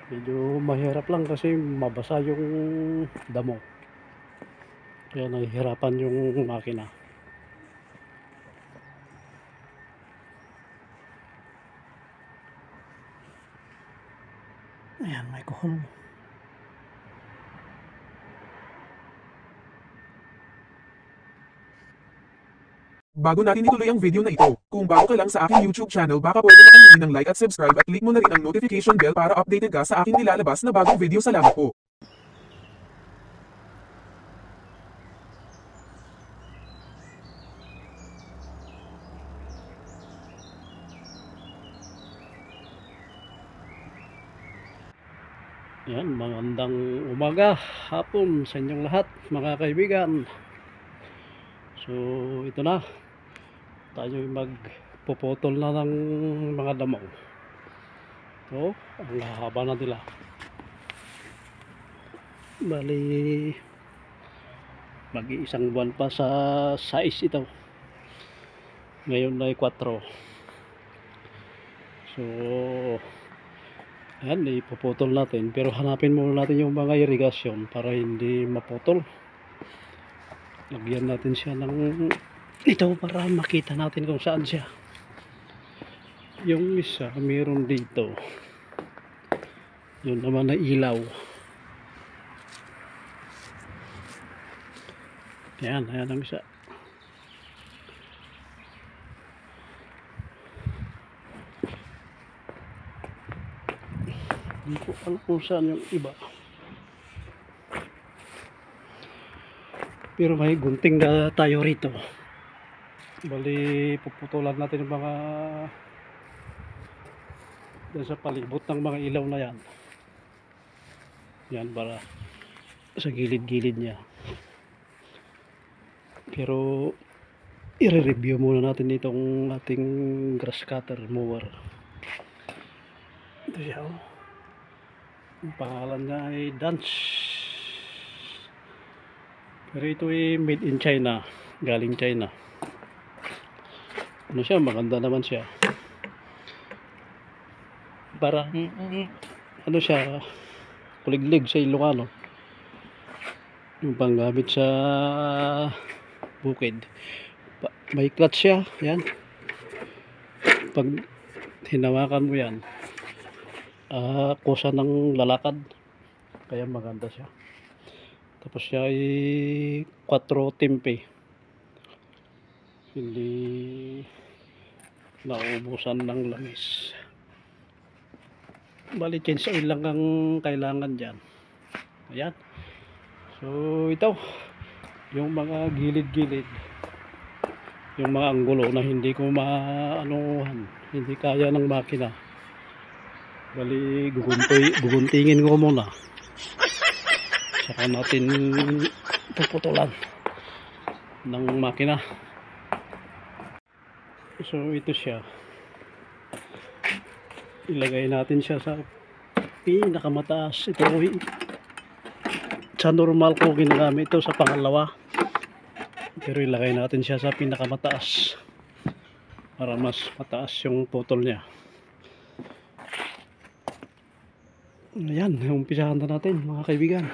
Medyo mahirap lang kasi mabasa yung damo. Kaya nahihirapan yung makina. Ayan, may kuhol. Bago natin ituloy ang video na ito, kung bago ka lang sa aking YouTube channel baka pwede na kaninin ng like at subscribe at click mo na rin ang notification bell para updated ka sa aking nilalabas na bagong video. Salamat po. Ayan, magandang umaga, hapon sa inyong lahat mga kaibigan. So ito na, tayo magpuputol na ng mga damo. So ang haba na nila. Bali mag-iisang buwan pa sa size ito. Ngayon ay 4. So ayan, ipuputol natin, pero hanapin muna natin yung mga irigasyon para hindi maputol. Lagyan natin siya ng ito para makita natin kung saan siya. Yung isa meron dito, yun naman na ilaw. Ayan, ayan ang isa. Hindi ko alam kung saan yung iba, pero may gunting na tayo rito. Bali puputulan natin yung mga dyan sa palibot ng mga ilaw na yan. Yan, para sa gilid-gilid niya. Pero i-review muna natin itong ating grass cutter mower. Ito siya, oh. Ang pangalan niya ay Dance. Pero ito ay made in China, galing China. Ano siya, maganda naman siya. Parang ano siya, kuliglig sa Ilocano. Yung panggamit sa bukid. May clutch siya, yan. Pag hinawakan mo yan, kusa ng lalakad, kaya maganda siya. Tapos siya ay 4 timpe, hindi naubusan ng langis. Bali change oil lang ang kailangan dyan. Ayan, so ito yung mga gilid-gilid, yung mga anggulo na hindi ko maanuhan, hindi kaya ng makina. Bali guguntingin ko muna, saka natin puputulan ng makina. So ito siya, ilagay natin siya sa pinakamataas. Ito sa normal ko ginagamit ito sa pangalawa, pero ilagay natin siya sa pinakamataas para mas mataas yung putol niya. Ayan, umpisahan na natin mga kaibigan.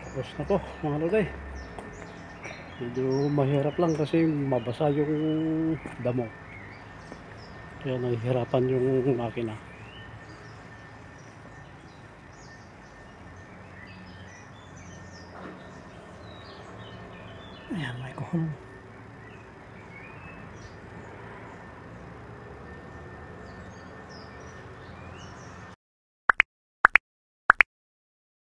Tapos na po mga lodi. Medyo mahirap lang kasi mabasa yung damo. Kaya nahihirapan yung makina. Ayan, may kuhon.